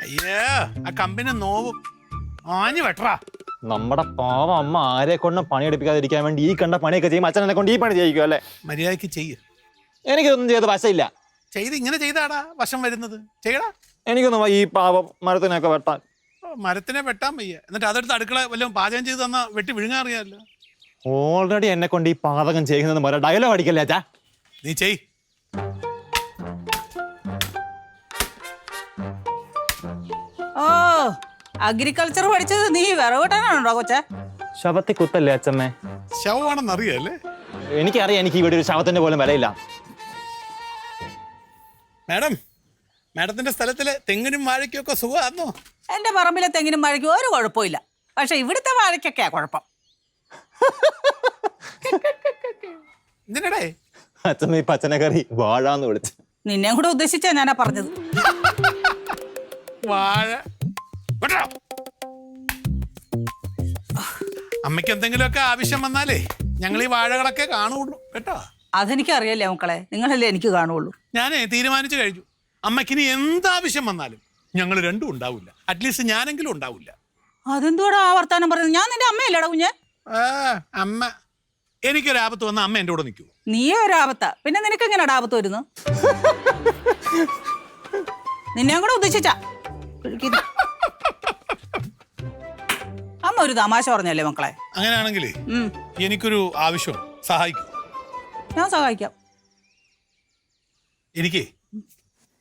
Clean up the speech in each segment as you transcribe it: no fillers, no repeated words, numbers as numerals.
അയ്യേ ആ കമ്പനി നോവും ആഞ്ഞു വെട്ടറാ. നമ്മുടെ പാവം അമ്മ ആരെ കൊണ്ടും പണിയെടുപ്പിക്കാതിരിക്കാൻ വേണ്ടി ഈ കണ്ട പണിയൊക്കെ ചെയ്യും. അച്ഛനെ കൊണ്ട് ഈ പണി ചെയ്യിക്കും അല്ലേ? മര്യാദക്ക് ചെയ്യ്. എനിക്കൊന്നും ചെയ്ത് വശമില്ല. ചെയ്ത് ഇങ്ങനെ ചെയ്താടാ വശം വരുന്നത്. ചെയ്യടാ. എനിക്കൊന്നും ഈ പാവം മരത്തിനൊക്കെ വെട്ടാൻ. മരത്തിനെ വെട്ടാൻ വയ്യ. എന്നിട്ട് അതെടുത്ത് അടുക്കള വല്ലതും പാചകം ചെയ്ത് തന്നാ വെട്ടി വിഴുങ്ങാൻ അറിയാമല്ലോ. ഓൾറെഡി എന്നെ കൊണ്ട് ഈ പാതകം ചെയ്യുന്നത് പോലെ ഡയലോഗ് അടിക്കല്ലേ അച്ഛാ? നീ ചെയ്. ഓ അഗ്രികൾച്ചർ പഠിച്ചത് നീ വിറവിട്ടാണോ കൊച്ചേ? ശവത്തെ കുത്തല്ലേ അച്ഛമ്മേ? ശവമാണെന്ന് അറിയാല്ലേ? എനിക്കറിയാം, എനിക്ക് ഇവിടെ ഒരു ശവത്തിന്റെ പോലും വിലയില്ല. മാഡത്തിന്റെ സ്ഥലത്തില് തെങ്ങിനും വാഴയ്ക്കും ഒക്കെ സുഖമാണോ? എന്റെ പറമ്പിലെ തെങ്ങിനും വാഴയ്ക്കും ഒരു കുഴപ്പമില്ല. പക്ഷെ ഇവിടുത്തെ വാഴയ്ക്കൊക്കെയാ കുഴപ്പം. എന്തിനടേ അച്ഛമ്മ ഈ പച്ചനക്കറി വാഴാന്ന് വിളിച്ചു. നിന്നെ കൂടെ ഉദ്ദേശിച്ചാ ഞാനാ പറഞ്ഞത്. വാഴ അമ്മയ്ക്ക് എന്തെങ്കിലുമൊക്കെ ആവശ്യം വന്നാലേ ഞങ്ങൾ ഈ വാഴകളൊക്കെ കാണുള്ളൂ കേട്ടോ. അതെനിക്കറിയല്ലേ മക്കളെ, നിങ്ങളല്ലേ എനിക്ക് കാണുള്ളൂ. ഞാനേ തീരുമാനിച്ചു കഴിഞ്ഞു. അമ്മയ്ക്കിനി എന്താവശ്യം വന്നാലും ഞങ്ങൾ രണ്ടും ഉണ്ടാവില്ല. അറ്റ്ലീസ്റ്റ് ഞാനെങ്കിലും ഉണ്ടാവില്ല. അതെന്തോടാ ആ വർത്താനം പറയുന്നത്? ഞാൻ നിന്റെ അമ്മയല്ലേടാ കുഞ്ഞ്? അമ്മ എനിക്കൊരാപത്ത് വന്ന അമ്മ എൻ്റെ കൂടെ നിൽക്കൂ. നീയേ ഒരാപത്താ, പിന്നെ നിനക്ക് എങ്ങനെയാ ആപത്ത് വരുന്നു? നിന്നെ കൂടെ ഉദ്ദേശിച്ചാ അമ്മ ഒരു തമാശ പറഞ്ഞല്ലേ മക്കളെ? അങ്ങനെയാണെങ്കിലേ എനിക്കൊരു ആവശ്യം സഹായിക്കും. ഞാൻ സഹായിക്കാം. എനിക്ക്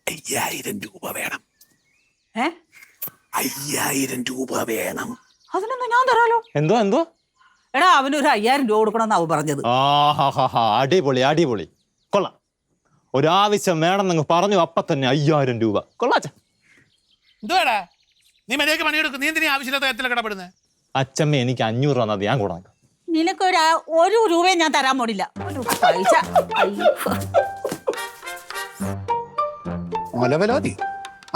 5000 രൂപ വേണം. 5000 രൂപ വേണം. അതിനൊന്നും ഞാൻ തരാലോ. എന്തോ എന്തോ എടാ, അവനൊരു 5000 രൂപ കൊടുക്കണമെന്ന് അവ പറഞ്ഞത്. അടിപൊളി അടിപൊളി, കൊള്ളാം. ഒരാവശ്യം വേണമെന്നങ്ങ് പറഞ്ഞു, അപ്പൊ തന്നെ 5000 രൂപ. കൊള്ളാച്ച. എന്തുവാടാ നീ മര്യാദക്ക് പണിയെടുക്കും? നീ എന്തിനാ ആവശ്യമില്ലാത്ത കാര്യത്തിലൊക്കെ ഇടപെടുന്നത്? അച്ഛമ്മ എനിക്ക് 500 രൂപ തന്നത് ഞാൻ കൂടെ നിൽക്കാം. നിനക്കൊരു രൂപയും ഞാൻ തരാൻ പോടില്ല. ഒരു പൈസ.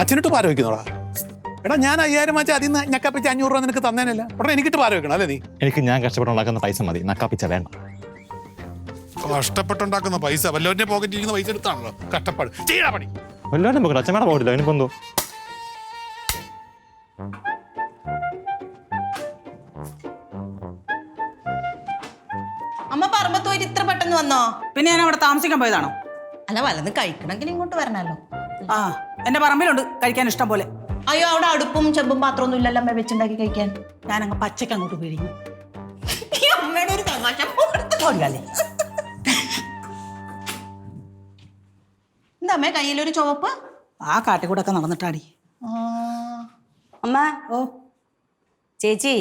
അച്ഛനിട്ട് പാര വയ്ക്കുന്നോടാ. എടാ ഞാൻ 5000 വെച്ചാൽ അതിൽ നിന്ന് ഞക്കപ്പിച്ച് 500 രൂപ നിനക്ക് തന്നേനല്ല. ഉടനെ എനിക്കിട്ട് പാര വെക്കണം അല്ലേ? നീ എനിക്ക് ഞാൻ കഷ്ടപ്പെട്ടുണ്ടാക്കുന്ന പൈസ മതി, നക്കാപ്പിച്ച വേണ്ട. കഷ്ടപ്പെട്ടുണ്ടാക്കുന്ന പൈസ വല്ലവരുടെ പോക്കറ്റിൽ ഇരിക്കുന്ന പൈസ എടുത്താണല്ലോ കഷ്ടപ്പാട്. ചെയ്യടാ പണി. വല്ലവരും പോകട്ടെ, അച്ഛമ്മയുടെ പോകില്ല. അതിനിപ്പോ എന്തോ അമ്മ പറമ്പത്ത് പോയിട്ട് ഇത്ര പെട്ടെന്ന് വന്നോ? പിന്നെ ഞാൻ അവിടെ താമസിക്കാൻ പോയതാണോ? അല്ല, വല്ലതും കഴിക്കണമെങ്കിൽ ഇങ്ങോട്ട് വരണല്ലോ. ആ, എന്റെ പറമ്പിലുണ്ട് കഴിക്കാൻ ഇഷ്ടം പോലെ. അയ്യോ, അവിടെ അടുപ്പും ചെമ്പും പാത്രമൊന്നും ഇല്ലല്ലോ അമ്മ വെച്ചുണ്ടാക്കി കഴിക്കാൻ. ഞാനങ്ങ് പച്ചയ്ക്ക് അങ്ങോട്ട് പിഴിഞ്ഞു. അമ്മയുടെ ഒരു തമാശ. എന്താ അമ്മ കയ്യിലൊരു ചുവപ്പ്? ആ കാട്ടിക്കൂടെ ഒക്കെ നടന്നിട്ടാടി. അമ്മ. ഓ ചേച്ചി,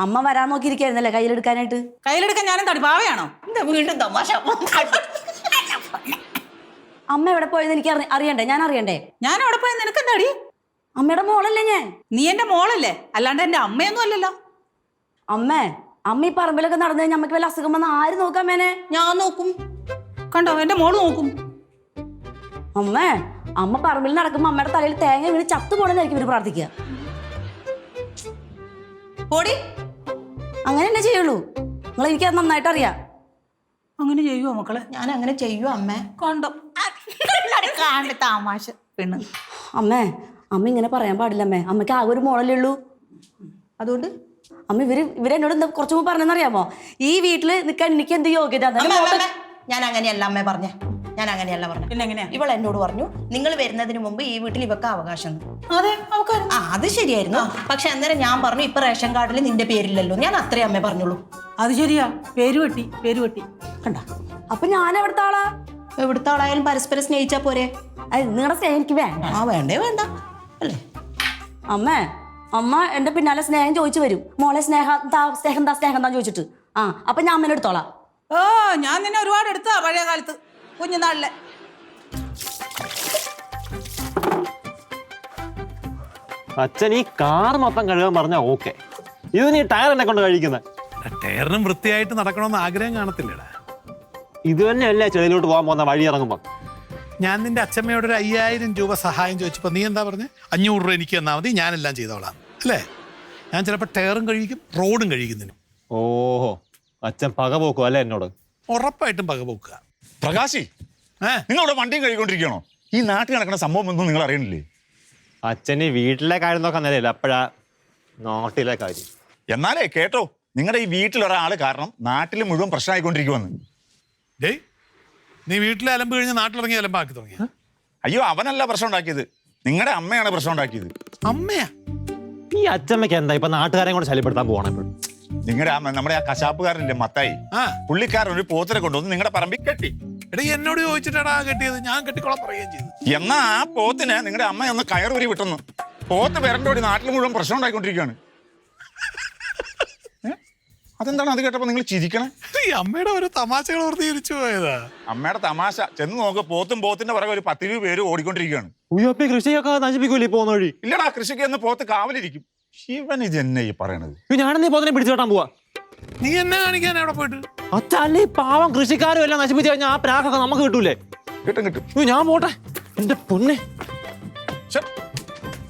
അമ്മ വരാൻ നോക്കിയിരിക്കായിരുന്നല്ലേ കയ്യിലെടുക്കാനായിട്ട്? കയ്യിലെടുക്കാൻ ഞാനും തടി പാവയാണോ? എന്താ വീണ്ടും തമാശ? അമ്മ എവിടെ പോയെന്ന് എനിക്ക് അറിയണ്ടേ? ഞാൻ അറിയണ്ടേ? ഞാൻ അവിടെ പോയ നിനക്കെന്താടി? അമ്മയുടെ മോളല്ലേ ഞാൻ. നീ എന്റെ മോളല്ലേ, അല്ലാണ്ട് എന്റെ അമ്മയൊന്നും അല്ലല്ലോ. അമ്മ ഈ പറമ്പിലൊക്കെ നടന്നു കഴിഞ്ഞാൽ അമ്മയ്ക്ക് വല്ല അസുഖം വന്ന ആര് നോക്കാം? മേനെ ഞാൻ നോക്കും. കണ്ടോ, എന്റെ മോള് നോക്കും. അമ്മ പറമ്പിൽ നടക്കുമ്പോ അമ്മയുടെ തലയിൽ തേങ്ങ വീണ് ചത്തു പോണെന്നായിരിക്കും ഇവര് പ്രാർത്ഥിക്കുക. പോടി. അങ്ങനെ തന്നെ ചെയ്യുള്ളൂ. നിങ്ങൾ എനിക്കത് നന്നായിട്ട് അറിയാം. അങ്ങനെ ചെയ്യുവോ മക്കളെ? ഞാൻ അങ്ങനെ ചെയ്യൂ അമ്മ. കണ്ടോ തമാശ പെണ്ണ്. അമ്മ ഇങ്ങനെ പറയാൻ പാടില്ല. അമ്മയ്ക്ക് ആകെ ഒരു മോളല്ലേ ഉള്ളൂ. അതുകൊണ്ട് അമ്മ ഇവരെന്നോട് എന്താ കുറച്ചു മുമ്പ് പറഞ്ഞെന്നറിയാമോ? ഈ വീട്ടില് നിൽക്കാൻ എനിക്ക് എന്ത് യോഗ്യത? ഞാൻ അങ്ങനെയല്ല അമ്മ പറഞ്ഞ. ഞാൻ അങ്ങനെയല്ല പറഞ്ഞു. പിന്നെ എങ്ങനെയാ? ഇവൾ എന്നോട് പറഞ്ഞു നിങ്ങൾ വരുന്നതിന് മുമ്പ് ഈ വീട്ടിൽ ഇവക്ക് അവകാശം. അതെ, അത് ശരിയായിരുന്നു. പക്ഷെ അന്നേരം ഞാൻ പറഞ്ഞു ഇപ്പൊ റേഷൻ കാർഡിൽ നിന്റെ പേരില്ലല്ലോ. ഞാൻ അത്രേ അമ്മേ പറഞ്ഞുള്ളൂ. അത് ശരിയാ, പേര് വെട്ടി കണ്ട. അപ്പൊ ഞാൻ എവിടുത്തെ ആളാ? എവിടുത്തെ ആളായാലും പരസ്പരം സ്നേഹിച്ചാ പോരെ? നിങ്ങളുടെ സ്നേഹം എനിക്ക് വേണ്ട. വേണ്ടേ വേണ്ട അല്ലേ? അമ്മ എന്റെ പിന്നാലെ സ്നേഹം ചോദിച്ചു വരും. മോളെ സ്നേഹം എന്താ ചോദിച്ചിട്ട്. അപ്പൊ ഞാൻ അമ്മേനെ എടുത്തോളാം. ഓ, ഞാൻ നിന്നെ ഒരുപാട് എടുത്താ പഴയ കാലത്ത് കുഞ്ഞുനാളിലെ. അച്ഛൻ ഈ കാർ മൊത്തം കഴുകാൻ പറഞ്ഞാ ഓക്കെ. ഇത് നീ ടയർ എന്നെ കൊണ്ട് കഴിക്കുന്നത്. ടയറിനും വൃത്തിയായിട്ട് നടക്കണമെന്ന് ആഗ്രഹം കാണത്തില്ലടാ. ഇത് തന്നെയല്ലേ ചെളിയിലോട്ട് പോകാൻ പോകുന്ന വഴി ഇറങ്ങുമ്പോ. ഞാൻ നിന്റെ അച്ഛമ്മയോട് ഒരു 5000 രൂപ സഹായം ചോദിച്ചപ്പോ നീ എന്താ പറഞ്ഞത്? 500 രൂപ എനിക്ക് തന്നാൽ മതി, ഞാനെല്ലാം ചെയ്തോളാം അല്ലേ? ഞാൻ ചിലപ്പോൾ ടയറും കഴിക്കും റോഡും കഴിക്കുന്നതിനും. ഓഹോ, അച്ഛൻ പക പോക്കും അല്ലേ എന്നോട്? ഉറപ്പായിട്ടും പക പോക്കുക. പ്രകാശി, നിങ്ങൾ ഇവിടെ വണ്ടിയും കഴിക്കൊണ്ടിരിക്കണോ? ഈ നാട്ടിൽ നടക്കുന്ന സംഭവം ഒന്നും നിങ്ങൾ അറിയണില്ലേ? അച്ഛന് വീട്ടിലെ കാര്യം നോക്കാൻ നേരമില്ല, അപ്പോഴാ നാട്ടിലെ കാര്യം. എന്നാലേ കേട്ടോ, നിങ്ങളുടെ ഈ വീട്ടിലൊരാൾ കാരണം നാട്ടിൽ മുഴുവൻ പ്രശ്നമായിക്കൊണ്ടിരിക്കുമെന്ന്. ഡേയ്, നീ വീട്ടിലെ അലമ്പ് കഴിഞ്ഞ് നാട്ടിലിറങ്ങി അലമ്പാക്കി തുടങ്ങി. അയ്യോ, അവനല്ല പ്രശ്നം ഉണ്ടാക്കിയത്, നിങ്ങളുടെ അമ്മയാണ് പ്രശ്നം ഉണ്ടാക്കിയത്. അമ്മയാ? ഈ അച്ഛമ്മയ്ക്ക് എന്താ ഇപ്പൊ നാട്ടുകാരെ കൊണ്ട് ശല്യപ്പെടുത്താൻ പോകണം ഇപ്പോൾ? നിങ്ങളുടെ നമ്മുടെ ആ കശാപ്പുകാരനില്ലേ മത്തായി, ആ പുള്ളിക്കാരൻ ഒരു പോത്തിനെ കൊണ്ടുവന്ന് നിങ്ങളുടെ പറമ്പിൽ കെട്ടി. എടീ, എന്നോട് ചോദിച്ചിട്ടാടാ കെട്ടിയത്, ഞാൻ കെട്ടിക്കോളാൻ പറയുകയും ചെയ്തു. എന്നാ ആ പോത്തിന് നിങ്ങളുടെ അമ്മ ഒന്ന് കയറൂരി വിട്ടുന്നു. പോത്ത് പേരൻ്റെ നാട്ടിൽ മുഴുവൻ പ്രശ്നം ഉണ്ടായിക്കൊണ്ടിരിക്കുകയാണ്. അതെന്താണ് അത് കേട്ടപ്പോ നിങ്ങൾ ചിരിക്കണേ? ഈ അമ്മയുടെ ഓരോ തമാശകൾ ഓർത്ത് ചിരിച്ചു പോയതാ. അമ്മയുടെ തമാശ ചെന്ന് നോക്ക്, പോത്തും പോത്തിന്റെ പുറകെ ഒരു 10-20 പേര് ഓടിക്കൊണ്ടിരിക്കുകയാണ്. ഉയ്യപ്പ കൃഷിയൊക്കെ നശിപ്പിക്കൂലേ പോകുന്ന വഴി? ഇല്ലടാ, കൃഷിക്ക് എന്ന് പോത്ത് കാവലിരിക്കും. ശിവൻ ഇത് എന്നെ ഈ പറയണത്. ഞാനെന്നീ പോത്തിനെ പിടിച്ചു കെട്ടാൻ പോവാ. നീ എന്നെ കാണിക്കാൻ അവിടെ പോയിട്ട്? അച്ഛല്ലേ പാവം കൃഷിക്കാരും എല്ലാം നശിപ്പിച്ചു കഴിഞ്ഞാൽ ആ പ്രാക്കൊക്കെ നമുക്ക് കിട്ടൂലേ? കിട്ടും കിട്ടും. ഞാൻ പോട്ടെ എന്റെ പൊന്നെ.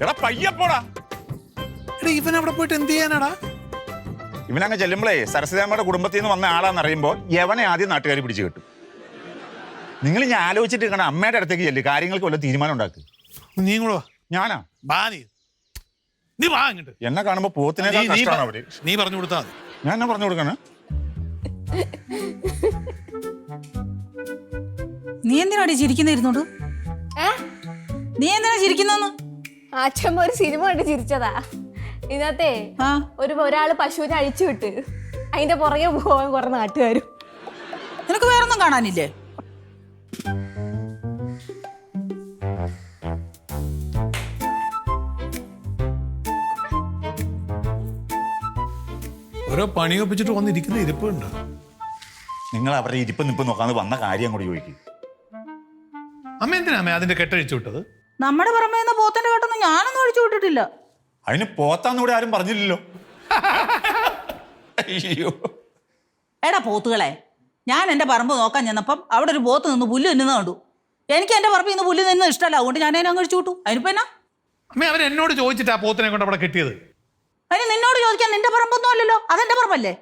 എടാ പയ്യപ്പോടാ. എടാ, ഇവൻ അവിടെ പോയിട്ട് എന്ത് ചെയ്യാനാടാ? ഇവനങ്ങ് ചെല്ലുമ്പോഴേ സരസ്വതിയമ്മയുടെ കുടുംബത്തിൽ നിന്ന് വന്ന ആളാന്ന് അറിയുമ്പോൾ യവനെ ആദ്യം നാട്ടുകാർ പിടിച്ചു കിട്ടും. നിങ്ങൾ ഞാൻ ആലോചിച്ചിട്ട് കാണാം, അമ്മയുടെ അടുത്തേക്ക് ചെല്ല്, കാര്യങ്ങൾക്ക് വല്ല തീരുമാനം ഉണ്ടാക്ക്. നീ കൂടെ വാ. ഞാനാ? ബാ, നീ വാ അങ്ങോട്ട്. എന്നെ കാണുമ്പോ പോത്തിനേക്കാൾ കഷ്ടമാണ് അവര്. നീ പറഞ്ഞു കൊടുത്താ മതി. ഞാൻ എന്നാ പറഞ്ഞു കൊടുക്കാണ്? നീ എന്തിനാടി ചിരിക്കുന്നിരുന്നോട്? നീ എന്തിനാ ചിരിക്കുന്നെന്ന്? അച്ഛമ്മ ഒരു സിനിമ കണ്ട് ചിരിച്ചതാ. ഇതിനകത്തെ ഒരാള് പശുവിനെ അഴിച്ചു വിട്ട് അതിന്റെ പുറകെ പോവാൻ കുറെ നാട്ടുകാരും. നിനക്ക് വേറൊന്നും കാണാനില്ലേ? ഓരോ പണി ഒപ്പിച്ചിട്ട് വന്നിരിക്കുന്ന ഇരിപ്പുണ്ട്. നിങ്ങൾ അവരുടെ ഇരിപ്പ് നിപ്പ് നോക്കാന്ന് വന്ന കാര്യം കൂടി ചോദിക്കും. അമ്മ എന്തിനാ അമ്മ അതിന്റെ കെട്ടഴിച്ചു വിട്ടത്? നമ്മുടെ പുറമേന്ന് പോത്തിന്റെ കേട്ടൊന്നും ഞാനൊന്നും അഴിച്ചു വിട്ടിട്ടില്ല. അതിന് പോത്താന്ന് ഇവിടെ ആരും പറഞ്ഞില്ലല്ലോ. അയ്യോ, എടാ പോത്തുകളെ, ഞാൻ എന്റെ പറമ്പ് നോക്കാൻ ചെന്നപ്പം അവിടെ ഒരു പോത്ത് നിന്ന് പുല്ല് തിന്നുന്ന കണ്ടു. എനിക്ക് എന്റെ പറമ്പിൽ നിന്ന് പുല്ല് തിന്നുന്നത് ഇഷ്ടമല്ല, അതുകൊണ്ട് ഞാൻ അതിനെ അങ്ങ് അഴിച്ചു വിട്ടു. അതിനിപ്പോ എന്നാ? അമ്മ അവരെന്നോട് ചോദിച്ചിട്ട് ആ പോത്തിനെ കൊണ്ട് അവിടെ കെട്ടിയത്. അതിന് നിന്നോട് ചോദിക്കാൻ നിന്റെ പറമ്പൊന്നും അല്ലല്ലോ, അതെന്റെ പറമ്പല്ലേ.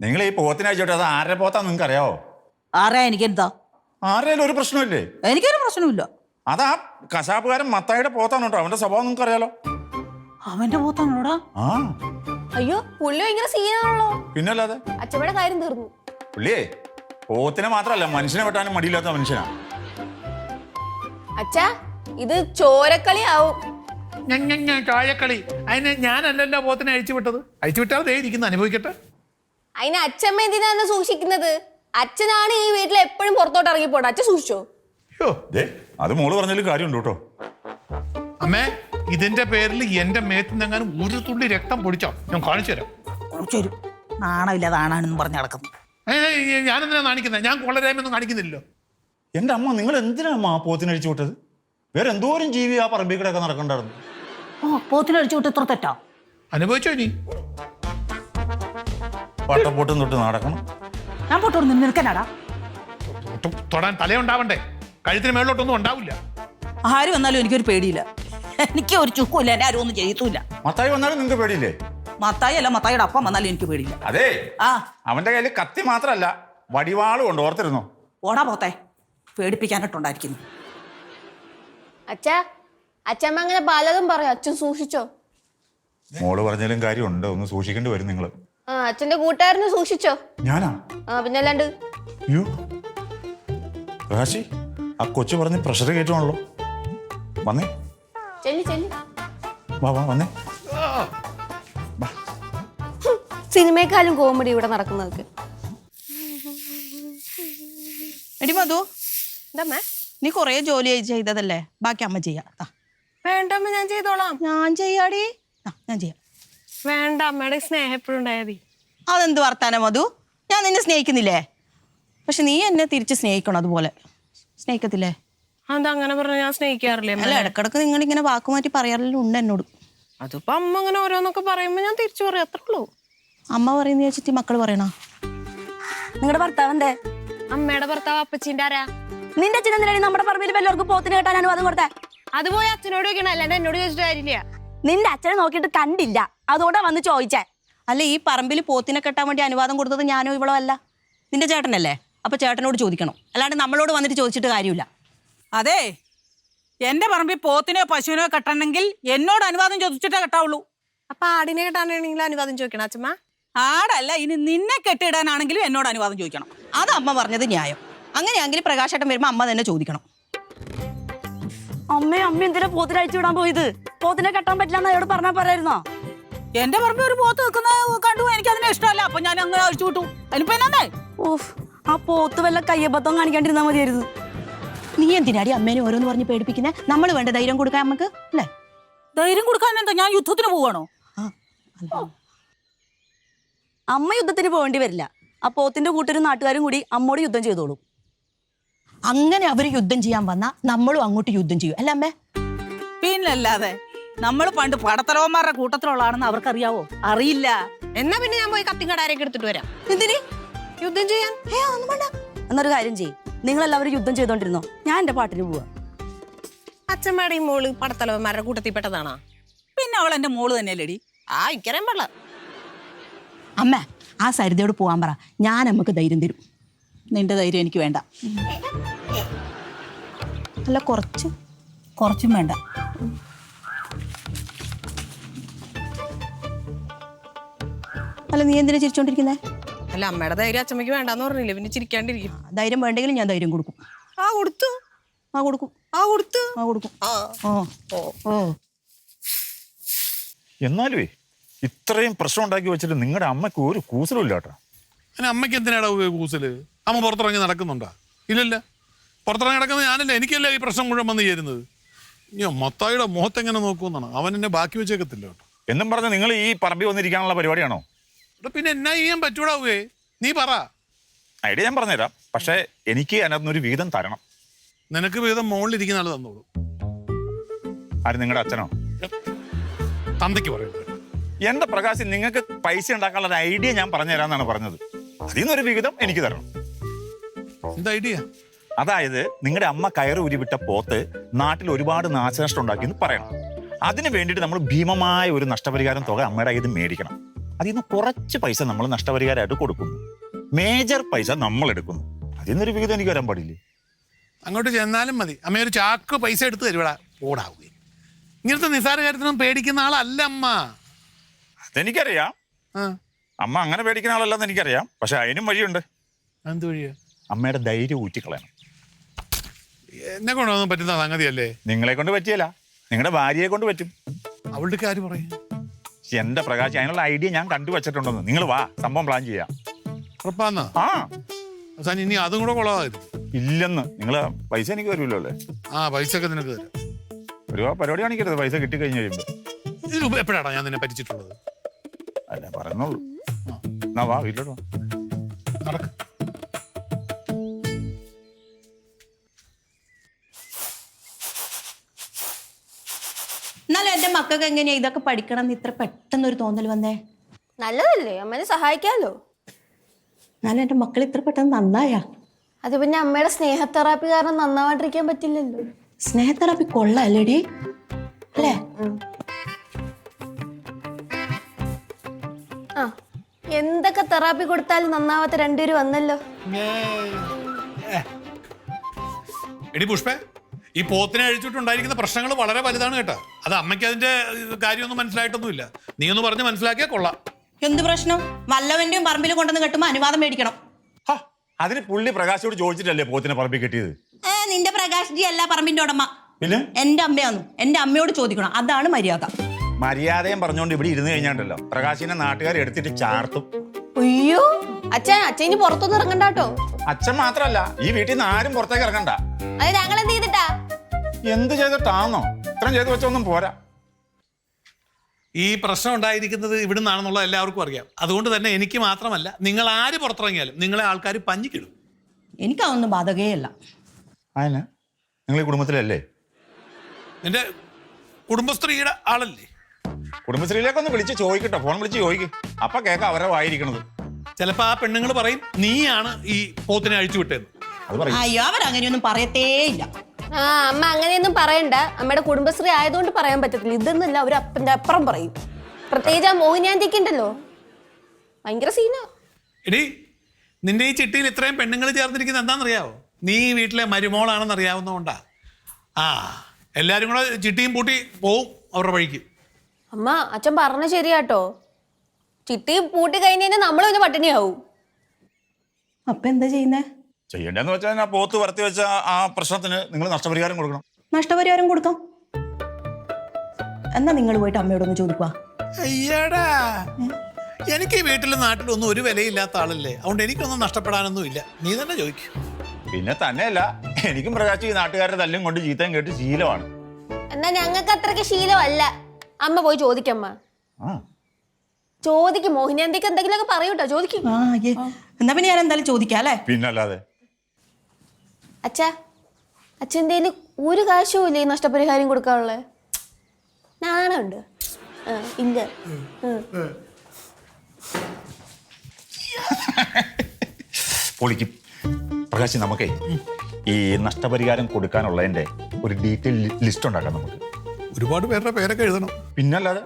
നിങ്ങൾ ഈ പോത്തിനെ അയച്ചോട്ടെ, അത് ആരുടെ പോത്താന്ന് നിങ്ങൾക്ക് അറിയാവോ? ആരാ? എനിക്കെന്താ? ആരെയും ഒരു പ്രശ്നമില്ലേ? എനിക്കൊരു പ്രശ്നമില്ല. അതാ കശാപ്പുകാരൻ മത്തായിയുടെ പോത്താണ് കേട്ടോ. അവന്റെ സ്വഭാവം നിങ്ങൾക്ക് അറിയാലോ. അവന്റെ പോത്താണോടാ? ആ അയ്യോ, പുള്ളി ഭയങ്കര സീനാണല്ലോ. പിന്നല്ലാതെ. അച്ഛമ്മയുടെ കാര്യം തീർന്നു. പുള്ളിയേ പോത്തിനെ മാത്രല്ല മനുഷ്യനെ വെട്ടാനും മടിയില്ലാത്ത മനുഷ്യനാ. അച്ഛാ, ഇത് ചോരക്കളി ആവും. ചായക്കളി. അതിന് ഞാനല്ലല്ലോ പോത്തിനെ അഴിച്ചു വിട്ടത്. അഴിച്ചു വിട്ടാൽ ദേ ഇരിക്കുന്ന അനുഭവിക്കട്ടെ. അതിന് അച്ഛമ്മ എന്തിനാണ് സൂക്ഷിക്കുന്നത്? അച്ഛനാണ് ഈ വീട്ടിൽ എപ്പോഴും പുറത്തോട്ട് ഇറങ്ങി പോട്ടെ. അച്ഛൻ സൂക്ഷിച്ചോ? അത് മോള് പറഞ്ഞാലും കാര്യമുണ്ട് കേട്ടോ. അമ്മേ, ഇതിന്റെ പേരിൽ എന്റെ മേത്തിനെങ്ങാനും ഒരു തുള്ളി രക്തം പൊടിച്ചോ ഞാൻ കാണിച്ചു തരാം. നാണമില്ലാതെ ആണാണെന്ന് പറഞ്ഞ് നടക്കുന്നു. ഞാനെന്തിനാ കാണിക്കുന്നത്? ഞാൻ കൊള്ളരായ്മയൊന്നും കാണിക്കുന്നില്ലല്ലോ. എന്റെ അമ്മ, നിങ്ങൾ എന്തിനാ ആ പോത്തിനെ അഴിച്ചു വിട്ടത്? വേറെ എന്തോരം ജീവി ആ പറമ്പിൽ കൂടെ ഒക്കെ നടക്കണ്ടായിരുന്നു. പോത്തിനെ അഴിച്ചു വിട്ട് ഇത്ര തെറ്റാ? അനുഭവിച്ചോ നീ? പട്ടപ്പൊട്ടും തൊട്ട് നടക്കണം. ഞാൻ പൊട്ടോട് നിൽക്കാനാടാ? തൊടാൻ തലയുണ്ടാവണ്ടേ? കഴുത്തിന് മേളിലോട്ടൊന്നും ഉണ്ടാവില്ല. ആര് വന്നാലും എനിക്കൊരു പേടിയില്ല. എനിക്ക് ഒരു ചുക്കുമില്ല, എന്നെ ആരും ഒന്നും ചെയ്യത്തുമില്ല. മത്തായി വന്നാലും നിങ്ങൾക്ക് പേടിയില്ലേ? മത്തായി അല്ല, മത്തായിയുടെ അപ്പം വന്നാലും എനിക്ക് പേടിയില്ല. അതെ, ആ അവന്റെ കയ്യിൽ കത്തി മാത്രല്ല വടിവാളും ഉണ്ട്, ഓർത്തിരുന്നോ? ഓടാ പോത്തെ, പേടിപ്പിക്കാനിട്ടുണ്ടായിരിക്കുന്നു. അച്ഛാ, അച്ഛമ്മ അങ്ങനെ പലതും പറയും. അച്ഛൻ സൂക്ഷിച്ചോ? മോള് പറഞ്ഞാലും കാര്യമുണ്ട്, ഒന്ന് സൂക്ഷിക്കേണ്ടി വരും നിങ്ങള്. ആ, അച്ഛന്റെ കൂട്ടുകാരന് സൂക്ഷിച്ചോ? ഞാനാ? ആ, പിന്നല്ലാണ്ട്. അയ്യോ പ്രകാശി, ആ കൊച്ചു പറഞ്ഞ് പ്രഷർ കയറ്റുവാണല്ലോ. വന്നേ, ചെല്ലി ചെല്ലി. വാ വാ വന്നേ. സിനിമയെക്കാളും കോമഡി ഇവിടെ നടക്കുന്നതൊക്കെ. എടി മധു, എന്താ നീ കൊറേ ജോലി ചെയ്തതല്ലേ, ബാക്കി അമ്മ ചെയ്യാം. വേണ്ടമ്മ, ഞാൻ ചെയ്തോളാം. ഞാൻ ചെയ്യാടി, ഞാൻ ചെയ്യാം. വേണ്ട, അമ്മയുടെ സ്നേഹം എപ്പോഴും ഉണ്ടായാൽ മതി. അതെന്ത് വർത്താനം മധു? ഞാൻ നിന്നെ സ്നേഹിക്കുന്നില്ലേ? പക്ഷെ നീ എന്നെ തിരിച്ച് സ്നേഹിക്കണം, അതുപോലെ സ്നേഹിക്കത്തില്ലേ? അതെന്താ അങ്ങനെ പറഞ്ഞ? ഞാൻ സ്നേഹിക്കാറില്ലേ? അല്ല, ഇടക്കിടക്ക് നിങ്ങളിങ്ങനെ വാക്കുമാറ്റി പറയാറില്ല ഉണ്ട് എന്നോട്. അതിപ്പോ അമ്മ അങ്ങനെ ഓരോന്നൊക്കെ പറയുമ്പോ ഞാൻ തിരിച്ചു പറയും, അത്രേ ഉള്ളൂ. അമ്മ പറയുന്ന വെച്ചിട്ട് മക്കള് പറയണ? നിങ്ങളുടെ ഭർത്താവെന്തേ? അമ്മയുടെ ഭർത്താവ് അപ്പച്ചിന്റെ ആരാ? നിന്റെ അച്ഛൻ എന്തിനാണ് നമ്മുടെ പറമ്പിൽ വല്ലവർക്കും പോത്തിന് കെട്ടാൻ അനുവാദം കൊടുത്തേ? അത് പോയി അച്ഛനോട് ചോദിക്കണം, അല്ലാണ്ട് എന്നോട് ചോദിച്ചിട്ട് കാര്യമില്ല. നിന്റെ അച്ഛനെ നോക്കിയിട്ട് കണ്ടില്ല, അതുകൊണ്ടാ വന്ന് ചോദിച്ചേ. അല്ല, ഈ പറമ്പിൽ പോത്തിനെ കെട്ടാൻ വേണ്ടി അനുവാദം കൊടുത്തത് ഞാനോ ഇവളോ അല്ല, നിന്റെ ചേട്ടനല്ലേ? അപ്പൊ ചേട്ടനോട് ചോദിക്കണം, അല്ലാണ്ട് നമ്മളോട് വന്നിട്ട് ചോദിച്ചിട്ട് കാര്യമില്ല. അതെ, എന്റെ പറമ്പിൽ പോത്തിനെയോ പശുവിനെയോ കെട്ടണമെങ്കിൽ എന്നോട് അനുവാദം ചോദിച്ചിട്ടേ കെട്ടാവുള്ളൂ. അപ്പൊ ആടിനെ കെട്ടാനാണെങ്കിൽ അനുവാദം ചോദിക്കണം അച്ഛമ്മ. ആടല്ല, ഇനി നിന്നെ കെട്ടിയിടാനാണെങ്കിലും എന്നോട് അനുവാദം ചോദിക്കണം. അത് അമ്മ പറഞ്ഞത് ന്യായം. അങ്ങനെയാണെങ്കിൽ പ്രകാശേട്ടൻ വരുമ്പോ അമ്മ തന്നെ ചോദിക്കണം. അമ്മ എന്തിനാ പോത്തിനെ അഴിച്ചു വിടാൻ പോയത്? പോത്തിനെ കെട്ടാൻ പറ്റില്ല എന്ന് അയാളോട് പറഞ്ഞാൽ പറയായിരുന്നോ? എന്റെ പറമ്പിൽ ഒരു പോത്ത് നിൽക്കുന്ന കണ്ടു, എനിക്ക് അതിനെ ഇഷ്ടമല്ല. അപ്പൊ ഞാൻ അങ്ങനെ അഴിച്ചു വിട്ടു. അതിനിപ്പോ എന്നാ? ഓഫ്, ആ പോത്ത് വല്ല കയ്യബദ്ധം കാണിക്കാണ്ടിരുന്നാ മതിയായിരുന്നു. നീ എന്തിനാടി അമ്മേനെ ഓരോന്ന് പറഞ്ഞ് പേടിപ്പിക്കുന്നേ? നമ്മൾ വേണ്ട ധൈര്യം കൊടുക്കാൻ നമുക്ക് അല്ലേ? ധൈര്യം കൊടുക്കാൻ എന്താ, ഞാൻ യുദ്ധത്തിന് പോവാണോ? അമ്മ യുദ്ധത്തിന് പോകേണ്ടി വരില്ല. ആ പോത്തിന്റെ കൂട്ടരും നാട്ടുകാരും കൂടി അമ്മോട് യുദ്ധം ചെയ്തോളൂ. അങ്ങനെ അവര് യുദ്ധം ചെയ്യാൻ വന്നാ നമ്മളും അങ്ങോട്ട് യുദ്ധം ചെയ്യും അല്ല അമ്മേ? പിന്നല്ലാതെ. നമ്മൾ പണ്ട് പടത്തലവന്മാരുടെ കൂട്ടത്തിലുള്ളതാണെന്ന് അവർക്കറിയാവോ? അറിയില്ല. എന്നാ പിന്നെ ഞാൻ പോയി കത്തിങ്കടാരൊക്കെ എടുത്തിട്ട് വരാം. എന്തിന് യുദ്ധം ചെയ്യാൻ? ഒന്നും വേണ്ട. എന്നൊരു കാര്യം ചെയ്യും, നിങ്ങളെല്ലാവരും യുദ്ധം ചെയ്തോണ്ടിരുന്നോ, ഞാൻ എന്റെ പാട്ടിന് പോവാ. അച്ഛമ്മയുടെയും മോള് പടത്തലവന്മാരുടെ കൂട്ടത്തിൽ പെട്ടതാണോ? പിന്നെ അവൾ എന്റെ മോള് തന്നെയല്ലേടി. ഇക്കറിയാൻ പാടില്ല. അമ്മ ആ സരിതയോട് പോവാൻ പറ, ഞാൻ നമുക്ക് ധൈര്യം തരും. നിന്റെ ധൈര്യം എനിക്ക് വേണ്ട. അല്ല കുറച്ചും വേണ്ട. അല്ല നീ എന്തിനാ ചിരിച്ചോണ്ടിരിക്കുന്നേ? അല്ല അമ്മയുടെ ധൈര്യം അച്ഛമ്മയ്ക്ക് വേണ്ടെന്ന് പറഞ്ഞില്ലേ, പിന്നെ ചിരിക്കാണ്ടിരിക്കും. ധൈര്യം വേണ്ടെങ്കിലും ഞാൻ ധൈര്യം കൊടുക്കും. കൊടുത്തു എന്നാലുവേ ഇത്രയും പ്രശ്നം ഉണ്ടാക്കി വെച്ചിട്ട് നിങ്ങളുടെ അമ്മയ്ക്ക് ഒരു കൂസലും ഇല്ല കേട്ടോ. അങ്ങനെ അമ്മയ്ക്ക് എന്തിനാടാ കൂസല്? അമ്മ പുറത്തിറങ്ങി നടക്കുന്നുണ്ടാ? ഇല്ലല്ല, പുറത്തിറങ്ങി നടക്കുന്നത് ഞാനല്ല, എനിക്കല്ല ഈ പ്രശ്നം മുഴുവൻ വന്ന് ചേരുന്നത്. ഇനി മത്തായിയുടെ മുഖത്തെങ്ങനെ നോക്കുമെന്നാണ് അവൻ എന്നെ ബാക്കി വെച്ചേക്കത്തില്ല കേട്ടോ. എന്നും പറഞ്ഞ് നിങ്ങൾ ഈ പറമ്പിൽ വന്നിരിക്കാനുള്ള പരിപാടിയാണോ? പിന്നെ എന്നാ ചെയ്യാൻ പറ്റൂടാവേ? നീ പറ. ഐഡിയ ഞാൻ പറഞ്ഞുതരാം, പക്ഷേ എനിക്ക് അതിനകത്തൊരു വീതം തരണം. നിനക്ക് വീതം മുകളിലിരിക്കുന്ന ആള് തന്നോളൂ. ആര്? നിങ്ങളുടെ അച്ഛനോ? തന്തയ്ക്ക് പറയുന്നത്. എന്റെ പ്രകാശം, നിങ്ങൾക്ക് പൈസ ഉണ്ടാക്കാനുള്ള ഒരു ഐഡിയ ഞാൻ പറഞ്ഞു തരാമെന്നാണ് പറഞ്ഞത്. അതിൽ നിന്നൊരു വിഹിതം എനിക്ക് തരണം. എന്താ ഐഡിയ? അതായത് നിങ്ങളുടെ അമ്മ കയറി ഉരുവിട്ട പോത്ത് നാട്ടിൽ ഒരുപാട് നാശനഷ്ടം ഉണ്ടാക്കിയെന്ന് പറയണം. അതിന് വേണ്ടിയിട്ട് നമ്മൾ ഭീമമായ ഒരു നഷ്ടപരിഹാരം തുക അമ്മയുടെ ഇത് മേടിക്കണം. അതിൽ നിന്ന് കുറച്ച് പൈസ നമ്മൾ നഷ്ടപരിഹാരമായിട്ട് കൊടുക്കുന്നു, മേജർ പൈസ നമ്മൾ എടുക്കുന്നു. അതിൽ നിന്നൊരു വിഹിതം എനിക്ക് വരാൻ പാടില്ലേ? അങ്ങോട്ട് ചെന്നാലും മതി, അമ്മ ഒരു ചാക്ക് പൈസ എടുത്ത് തരുവടാ. ഓടാവുക ഇങ്ങനത്തെ നിസ്സാര കാര്യത്തിനും പേടിക്കുന്ന ആളല്ല അമ്മ. അതെനിക്കറിയാം, അമ്മ അങ്ങനെ പേടിക്കുന്ന ആളല്ലെന്ന് എനിക്കറിയാം. പക്ഷെ അതിനും വഴിയുണ്ട്. എന്ത് വഴിയാ? അമ്മയുടെ ധൈര്യം ഊറ്റിക്കളയണം. എന്നെ കൊണ്ടൊന്നും പറ്റുന്ന സംഗതിയല്ലേ? നിങ്ങളെ കൊണ്ട് പറ്റിയല്ല, നിങ്ങളുടെ ഭാര്യയെ കൊണ്ട് പറ്റും. അവളുടെ കാര്യം പറയും. എന്റെ പ്രകാശ്, അതിനുള്ള ഐഡിയ ഞാൻ കണ്ടുവച്ചിട്ടുണ്ടെന്ന്. നിങ്ങൾ വാ, സംഭവം പ്ലാൻ ചെയ്യാം. ഉറപ്പാന്നാ? അവസാനം ഇനി അതും കൂടെ കൊള്ളാമായിരുന്നു. ഇല്ലെന്ന്. നിങ്ങൾ പൈസ എനിക്ക് തരുമല്ലോ അല്ലേ? പൈസ ഒക്കെ നിനക്ക് തരാം. ഒരു പരിപാടി കാണിക്കരുത് പൈസ കിട്ടിക്കഴിഞ്ഞ് കഴിയുമ്പോ. ഇതിന് എപ്പോഴാടാ ഞാൻ നിന്നെ പറ്റിച്ചിട്ടുള്ളത്? അല്ല, പറയുന്നുള്ളൂ. എന്നാ വാ, വീട്ടിലോട്ട് വാ. നടക്ക്. എന്നാലും എന്റെ മക്കൾക്ക് എങ്ങനെയാ ഇതൊക്കെ പഠിക്കണം എന്ന് ഇത്ര പെട്ടെന്നൊരു തോന്നൽ വന്നേ? നല്ലതല്ലേ, അമ്മേനെ സഹായിക്കാമല്ലോ. എന്നാലും എന്റെ മക്കൾ ഇത്ര പെട്ടെന്ന് നന്നായാ? അത് പിന്നെ അമ്മയുടെ സ്നേഹ തെറാപ്പി കാരണം നന്നാവാണ്ടിരിക്കാൻ പറ്റില്ലല്ലോ. സ്നേഹതെറാപ്പി കൊള്ളാല്ലേടി അല്ലേ? എന്തൊക്കെ തെറാപ്പി കൊടുത്താലും നന്നാവാത്ത രണ്ടുപേര് വന്നല്ലോ. എടി പുഷ്പേ, ഈ പോത്തിനെ അഴിച്ചിട്ടുണ്ടായിരിക്കുന്ന പ്രശ്നങ്ങൾ വളരെ വലുതാണ് കേട്ടോ. അത് അമ്മയ്ക്ക് അതിന്റെ കാര്യമൊന്നും മനസ്സിലായിട്ടൊന്നുമില്ല. നീ ഒന്ന് പറഞ്ഞ് മനസ്സിലാക്കിയാൽ കൊള്ളാം. എന്ത് പ്രശ്നം? വല്ലവന്റെയും പറമ്പിൽ കൊണ്ടുവന്ന് കെട്ടുമ്പോ അനുവാദം മേടിക്കണം. അതിന് പുള്ളി പ്രകാശോട് ചോദിച്ചിട്ടല്ലേ പോത്തിനെ പറമ്പിൽ കെട്ടിയത്? നിന്റെ പ്രകാശ് ജി അല്ല പറമ്പിന്റെ ഉടമ, പിന്നെ എന്റെ അമ്മയാന്നു. എന്റെ അമ്മയോട് ചോദിക്കണം, അതാണ് മര്യാദ. മര്യാദയും പറഞ്ഞുകൊണ്ട് ഇവിടെ ഇരുന്ന് കഴിഞ്ഞാണ്ടല്ലോ പ്രകാശിനെ നാട്ടുകാർ എടുത്തിട്ട് ചാർത്തും. അയ്യോ അച്ഛൻ ഇനി പുറത്തൊന്നും ഇറങ്ങണ്ടാട്ടോ. അച്ഛൻ മാത്രല്ല, ഈ വീട്ടിൽ നിന്ന് ആരും പുറത്തേക്ക് ഇറങ്ങണ്ട. അത് ഞങ്ങൾ എന്ത് ചെയ്തിട്ടാ? എന്ത് ചെയ്തിട്ടാന്നോ? ഇത്രയും ചെയ്ത് വെച്ചൊന്നും പോരാ. ഈ പ്രശ്നം ഉണ്ടായിരിക്കുന്നത് ഇവിടുന്നാണെന്നുള്ള എല്ലാവർക്കും അറിയാം. അതുകൊണ്ട് തന്നെ എനിക്ക് മാത്രമല്ല, നിങ്ങൾ ആര് പുറത്തിറങ്ങിയാലും നിങ്ങളെ ആൾക്കാർ പഞ്ഞിക്കിടും. എനിക്കതൊന്നും ബാധകയല്ല. അതിന് നിങ്ങൾ ഈ കുടുംബത്തിലല്ലേ? നിന്റെ കുടുംബസ്ത്രീയുടെ ആളല്ലേ? കുടുംബശ്രീയിലേക്കൊന്ന് വിളിച്ച് ചോദിക്കട്ടോ, ഫോൺ വിളിച്ച് ചോദിക്കും. അപ്പൊ കേൾക്കാം അവരെ വായിരിക്കണത്. ചിലപ്പോ ആ പെണ്ണുങ്ങൾ പറയും നീയാണ് ഈ പോത്തിനെ അഴിച്ചു വിട്ടതെന്ന്. അത് പറയും. അയ്യോ, അവരങ്ങനെയൊന്നും പറയത്തേ ഇല്ല. അമ്മ അങ്ങനെയൊന്നും പറയണ്ട. അമ്മയുടെ കുടുംബശ്രീ ആയതുകൊണ്ട് പറയാൻ പറ്റത്തില്ല. ഇതൊന്നുമില്ല, ഒരു അപ്പന്റെ അപ്പുറം പറയും. പ്രത്യേകിച്ച് ആ മോഹിനിയാന്റിക്ക് ഉണ്ടല്ലോ, ഭയങ്കര സീനാ. എടി, നിന്റെ ഈ ചിട്ടിയിൽ ഇത്രയും പെണ്ണുങ്ങൾ ചേർന്നിരിക്കുന്നത് എന്താണെന്നറിയാവോ? നീ ഈ വീട്ടിലെ മരുമോളാണെന്ന് അറിയാവുന്നതുകൊണ്ടാ. എല്ലാരും കൂടെ ചിട്ടിയും പൂട്ടി പോവും അവരുടെ വഴിക്ക്. അമ്മ അച്ഛൻ പറഞ്ഞ ശരിയാട്ടോ. ചിട്ടി പൂട്ടി കഴിഞ്ഞാൽ നമ്മൾ പിന്നെ പട്ടിണിയാവും. അപ്പൊ എന്താ ചെയ്യുന്നേ? ചെയ്യേണ്ടതെന്ന് വെച്ചാൽ ആ പോത്ത് വരത്തി വെച്ച ആ പ്രശ്നത്തിന് നിങ്ങൾ നഷ്ടപരിഹാരം കൊടുക്കണം. നഷ്ടപരിഹാരം കൊടുക്കാം. എന്നാ നിങ്ങൾ പോയിട്ട് അമ്മയോടൊന്ന് ചോദിക്കുക. അയ്യടാ, എനിക്ക് ഈ വീട്ടിലും നാട്ടിലൊന്നും ഒരു വിലയില്ലാത്ത ആളല്ലേ, അതുകൊണ്ട് എനിക്കൊന്നും നഷ്ടപ്പെടാനൊന്നും ഇല്ല. നീ തന്നെ ചോദിക്കും. പിന്നെ തന്നെയല്ല, എനിക്കും പ്രകാശ് ഈ നാട്ടുകാരുടെ തല്ലും കൊണ്ട് ചീത്തയും കേട്ട് ശീലമാണ്. എന്നാ ഞങ്ങൾക്ക് അത്രയ്ക്ക് ശീലമല്ല. അമ്മ പോയി ചോദിക്കമ്മ. ചോദിക്കും. മോഹിനിയാന്തിക്ക് എന്തെങ്കിലുമൊക്കെ പറയൂട്ടോ. ചോദിക്കും. എന്നാ പിന്നെ ഞാൻ എന്തായാലും ചോദിക്കാം അല്ലേ? പിന്നല്ലാതെ. അച്ഛൻ്റെ ഒരു കാശും ഇല്ല ഈ നഷ്ടപരിഹാരം കൊടുക്കാനുള്ള. നാണുണ്ട്. ഇല്ല. പൊളിക്കും. പ്രകാശ്, നമുക്കേ ഈ നഷ്ടപരിഹാരം കൊടുക്കാനുള്ളതിന്റെ ഒരു ഡീറ്റെയിൽ ലിസ്റ്റ് ഉണ്ടാക്കാം. നമുക്ക് ഒരുപാട് പേരുടെ പേരൊക്കെ എഴുതണം. പിന്നല്ലാതെ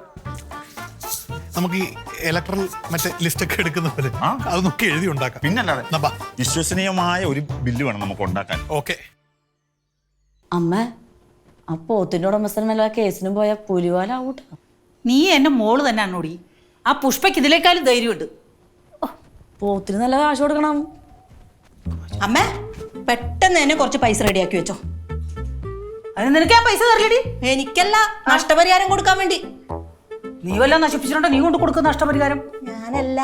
നമുക്ക് ഈ ഇലക്ട്രൽ മറ്റേ ലിസ്റ്റൊക്കെ എടുക്കുന്ന പോലെ അത് നോക്കി എഴുതി ഉണ്ടാക്കാം. പിന്നല്ലാതെ വിശ്വസനീയമായ ഒരു ബില്ല് വേണം നമുക്ക് ഉണ്ടാക്കാൻ. ഓക്കെ. അമ്മ ആ പോത്തിന്റെ ഉടമസ്ഥൻ വല്ല കേസിനും പോയ പുലിവാലാവൂട്ട. നീ എന്റെ മോള് തന്നെ അന്നോടി. ആ പുഷ്പയ്ക്ക് ഇതിലേക്കാളും ധൈര്യമുണ്ട്. പോത്തിന് നല്ല കാശ് കൊടുക്കണം. അമ്മ പെട്ടെന്ന് തന്നെ കുറച്ച് പൈസ റെഡിയാക്കി വെച്ചോ. അതിന് നിനക്ക് ഞാൻ പൈസ തരില്ലടി. എനിക്കല്ല, നഷ്ടപരിഹാരം കൊടുക്കാൻ വേണ്ടി. നീ വല്ലതും നശിപ്പിച്ചിട്ടുണ്ടോ? നീ കൊണ്ട് കൊടുക്കുന്ന നഷ്ടപരിഹാരം? ഞാനല്ല,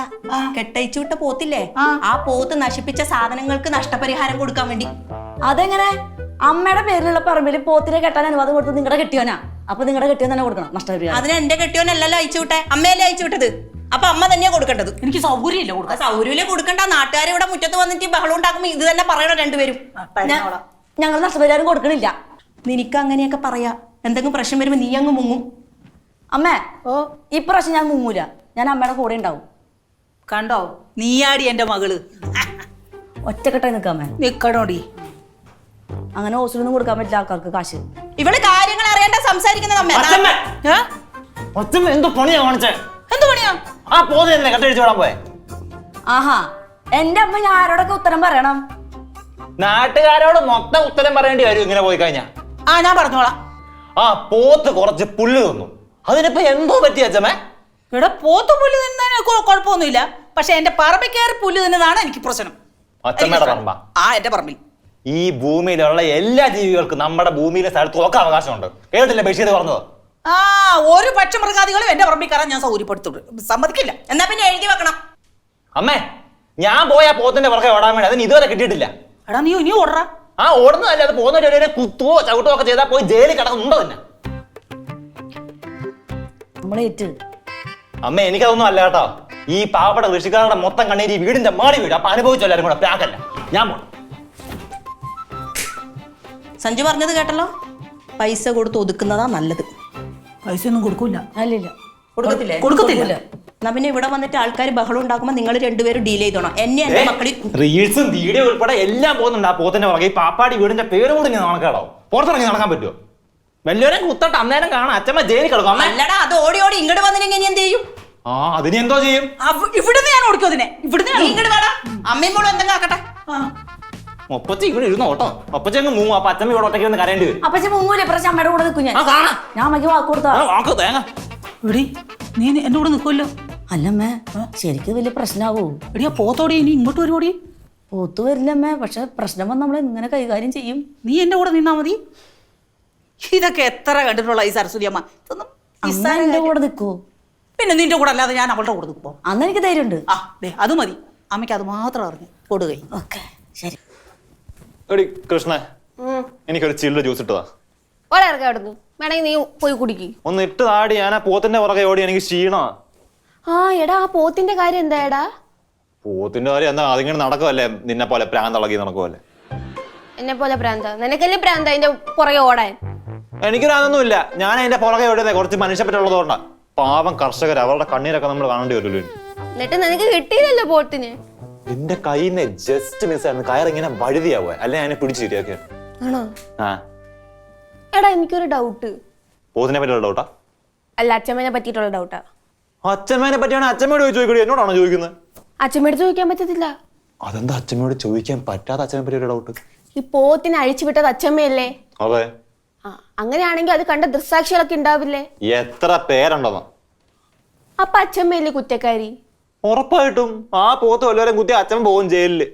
കെട്ടയച്ചു വിട്ട പോത്തില്ലേ, ആ പോത്ത് നശിപ്പിച്ച സാധനങ്ങൾക്ക് നഷ്ടപരിഹാരം കൊടുക്കാൻ വേണ്ടി. അതെങ്ങനെ? അമ്മയുടെ പേരിലുള്ള പറമ്പിൽ പോത്തിനെ കെട്ടാൻ അനുവാദം കൊടുത്തത് നിങ്ങളുടെ കെട്ടിയോനാ. അപ്പൊ നിങ്ങളുടെ കെട്ടിയോൻ തന്നെ കൊടുക്കണം നഷ്ടപരിഹാരം. അതിന് എന്റെ കെട്ടിയോനല്ലല്ലോ അയച്ചു വിട്ടെ, അമ്മയല്ലേ അയച്ചു വിട്ടത്. അപ്പൊ അമ്മ തന്നെയാ കൊടുക്കേണ്ടത്. എനിക്ക് സൗകര്യമില്ല കൊടുക്കാൻ. സൗകര്യമില്ല കൊടുക്കണ്ട. നാട്ടുകാർ ഇവിടെ മുറ്റത്ത് വന്നിട്ട് ബഹളം ഉണ്ടാക്കുമ്പോ ഇത് തന്നെ പറയണം രണ്ടുപേരും. ഞങ്ങൾ നഷ്ടപരിഹാരം കൊടുക്കണില്ല. നിനക്ക് അങ്ങനെയൊക്കെ പറയാ. എന്തെങ്കിലും പ്രശ്നം വരുമ്പോ നീ അങ്ങ് മുങ്ങും. അമ്മേ ഇപ്രാവശ്യം ഞാൻ മുങ്ങൂല. ഞാൻ അമ്മയുടെ കൂടെ ഉണ്ടാവും. കണ്ടോ നീയാടി എന്റെ മകള്. ഒറ്റക്കെട്ടായി നിൽക്കാമേ. നിക്കണോടി. അങ്ങനെ ഹോസ്റ്റലൊന്നും കൊടുക്കാൻ പറ്റില്ല ആൾക്കാർക്ക് കാശ്. ഇവള് കാര്യങ്ങൾ അറിയാണ്ട സംസാരിക്കുന്നത് അമ്മ. എന്തോ പണിയാ കാണിച്ചേ? എന്ത് പണിയാ? ആ പോന്നെ കട്ടടിച്ചു വിടാൻ പോയെ. ആഹാ, എന്റെ അമ്മ ഞാൻ ആരോടൊക്കെ ഉത്തരം പറയണം? നാട്ടുകാരോട് മൊത്തം ഉത്തരം പറയേണ്ടി വരും ഇങ്ങനെ പോയി കഴിഞ്ഞാ. ഞാൻ പറഞ്ഞോളാം. ആ പോത്ത് കുറച്ച് പുല്ല് തിന്നു, അതിനിപ്പോ എന്തോ പറ്റി അച്ഛമ്മേ? ഇവിടെ പോത്ത് പുല്ല് തിന്നതിന് കുഴപ്പമൊന്നുമില്ല. പക്ഷെ എന്റെ പറമ്പിൽ കയറി പുല്ല് തിന്നതാണ് എനിക്ക് പ്രശ്നം. അച്ഛമ്മയുടെ പറമ്പാ? എന്റെ പറമ്പിൽ. ഈ ഭൂമിയിലുള്ള എല്ലാ ജീവികൾക്കും നമ്മുടെ ഭൂമിയിലെ സ്ഥലത്ത് ഒക്കെ അവകാശമുണ്ട്. കേട്ടില്ല ബഷീർ പറഞ്ഞത്? ഒരു പക്ഷമൃഗാദികളും എന്റെ പറമ്പിൽ കയറാൻ ഞാൻ സൗകര്യപ്പെടുത്തുള്ളൂ. സമ്മതിക്കില്ല. എന്നാ പിന്നെ എഴുതി വെക്കണം. അമ്മേ, ഞാൻ പോയ പോത്തിന്റെ പുറകെ ഓടാൻ വേണ്ടി അതിന് ഇതുവരെ കിട്ടിയിട്ടില്ല. എടാ നീ ഇനി ഓടറാ. ഓടുന്നതല്ലേ, അത് പോകുന്ന കുത്തുവോ ചവിട്ടോ ഒക്കെ ചെയ്താൽ പോയി ജയിലിൽ കിടക്കുന്നുണ്ടോ തന്നെ? നമ്മളേറ്റ്. അമ്മ എനിക്കതൊന്നും അല്ല കേട്ടോ. ഈ പാവപ്പെട്ട കൃഷിക്കാരുടെ മൊത്തം കണ്ണീര് ഈ വീടിന്റെ മാടി വീട്. അപ്പൊ അനുഭവിച്ചോ എല്ലാരും കൂടെ. പ്രാക്കല്ല, ഞാൻ പോണം. സഞ്ജു പറഞ്ഞത് കേട്ടല്ലോ, പൈസ കൊടുത്ത് ഒതുക്കുന്നതാ നല്ലത്. പൈസ ഒന്നും കൊടുക്കൂല. അല്ലില്ല, കൊടുക്കത്തില്ലേ? കൊടുക്കത്തില്ല. എന്നാ പിന്നെ ഇവിടെ വന്നിട്ട് ആൾക്കാർ ബഹളം ഉണ്ടാക്കുമ്പോ നിങ്ങൾ രണ്ടുപേരും ഡീൽ ചെയ്തോണം. എന്നെ എന്റെ മക്കളി റീൽസും വീഡിയോ ഉൾപ്പെടെ എല്ലാം പോകുന്നുണ്ട് ആ പോത്തിന്റെ പുറകെ. ഈ പാപ്പാടി വീടിന്റെ പേര് കൂടി നടക്കാടോ. പുറത്തിറങ്ങി നടക്കാൻ പറ്റുമോ? വല്ലോരെ കുത്തട്ട് അന്നേരം കാണാം അച്ഛമ്മ ജയിലിൽ കിടക്കും. അല്ലടാ, അത് ഓടി ഓടി ഇങ്ങോട്ട് വന്നില്ലെങ്കിൽ ഇനി എന്ത് ചെയ്യും? അതിന് എന്തോ ചെയ്യും? ഇവിടുന്ന് ഞാൻ ഓടിക്കും അതിനെ. ഇവിടുന്ന് ഇങ്ങോട്ട് വേടാ. അമ്മയും മോളും എന്തെങ്കിലും ആക്കട്ടെ. ഒപ്പച്ച ഇവിടെ ഇരുന്നോ കേട്ടോ. ഒപ്പച്ച അങ്ങ് മൂങ്ങും. അപ്പൊ അച്ഛമ്മ ഇവിടെ ഒറ്റയ്ക്ക് ഒന്ന് കരയേണ്ടി വരും. അപ്പച്ച മുങ്ങൂല. ഇപ്രാവശ്യം അമ്മയുടെ കൂടെ നിൽക്കും ഞാൻ. ഞാൻ അമ്മയ്ക്ക് വാക്ക് കൊടുത്താ തേങ്ങ എടി നീ എന്റെ കൂടെ നിൽക്കുമല്ലോ. അല്ലമ്മേ, ശരിക്കും വലിയ പ്രശ്നമാവൂ. എടിയാ പോത്തോടി ഇനി ഇങ്ങോട്ട് വരുവോടി. പോത്ത് വരില്ലമ്മേ, പക്ഷെ പ്രശ്നം വന്ന് നമ്മൾ ഇങ്ങനെ കൈകാര്യം ചെയ്യും. നീ എന്റെ കൂടെ നിന്നാ മതി. ഇതൊക്കെ എത്ര കണ്ടിട്ടുള്ള ഈ സരസ്വതി അമ്മ. ഇതൊന്നും എന്റെ കൂടെ നിൽക്കൂ. പിന്നെ നിന്റെ കൂടെ അല്ലാതെ ഞാൻ അവളുടെ കൂടെ നിൽക്കുമോ? അന്ന് എനിക്ക് ധൈര്യമുണ്ട്. അത് മതി. അമ്മയ്ക്ക് അത് മാത്രം അറിഞ്ഞു കൊടുകൈ. ഓക്കെ ശരി. എടി കൃഷ്ണ, എനിക്കൊരു ചില്ല് ജ്യൂസ് ഇട്ടതാ. ഒരിറക്കം അവിടുന്ന് വേണമെങ്കിൽ നീ പോയി കുടിക്ക്. ഒന്ന് ഇട്ട് താടി. ഞാൻ ആ പോത്തിന്റെ പുറകെ ഓടി എനിക്ക് ക്ഷീണമാ. എടാ ആ പോത്തിന്റെ കാര്യം എന്താ? എടാ പോത്തിന്റെ കാര്യം എന്താ? അതിങ്ങനെ നടക്കുമല്ലേ, നിന്നെ പോലെ പ്രാന്തളകി നടക്കുമല്ലേ. എന്നെ പോലെ പ്രാന്ത? നിനക്കല്ലേ പ്രാന്ത അതിന്റെ പുറകെ ഓടാൻ? എനിക്കൊരതൊന്നുമില്ല. ഞാൻ അതിന്റെ പുറകെ ഓടിയതേ കുറച്ച് മനുഷ്യപ്പറ്റുള്ളതുകൊണ്ടാ. പാവം കർഷകർ, അവരുടെ കണ്ണീരൊക്കെ നമ്മൾ കാണേണ്ടി വരുമല്ലോ. എന്നിട്ട് നിനക്ക് കിട്ടിയില്ലല്ലോ പോത്തിന്. എന്റെ കയ്യിൽ നിന്ന് ജസ്റ്റ് മിസ് ആയിരുന്നു. കയറിങ്ങനെ വഴുതിയാവുക, അല്ലെ അതിനെ പിടിച്ച് ശരിയാക്കിയ. ആണോ? എടാ എനിക്കൊരു ഡൗട്ട്. പോത്തിനെ പറ്റിയുള്ള ഡൗട്ടാ? അല്ല, അച്ഛമ്മനെ പറ്റിയിട്ടുള്ള ഡൗട്ടാ. അച്ഛമ്മേനെ പറ്റിയാണ് അച്ഛമ്മയോട് ചോദിക്കൂടി, എന്നോടാണോ ചോദിക്കുന്നത്? അച്ഛമ്മയോട് ചോദിക്കാൻ പറ്റത്തില്ല. അതെന്താ അച്ഛമ്മയോട് ചോദിക്കാൻ പറ്റാത്ത അച്ഛനെ പറ്റിയൊരു ഡൗട്ട്? ഈ പോത്തിനെ അഴിച്ചു വിട്ടത് അച്ഛമ്മയല്ലേ? അതെ. അങ്ങനെയാണെങ്കിൽ അത് കണ്ട ദൃക്സാക്ഷികളൊക്കെ ഉണ്ടാവില്ലേ? എത്ര പേരുണ്ടെന്നോ? അപ്പൊ അച്ഛമ്മയല്ലേ കുറ്റക്കാരി? ഉറപ്പായിട്ടും ആ പോത്ത് വല്ലവരും കുത്തി അച്ഛൻ പോകും ജയിലില്.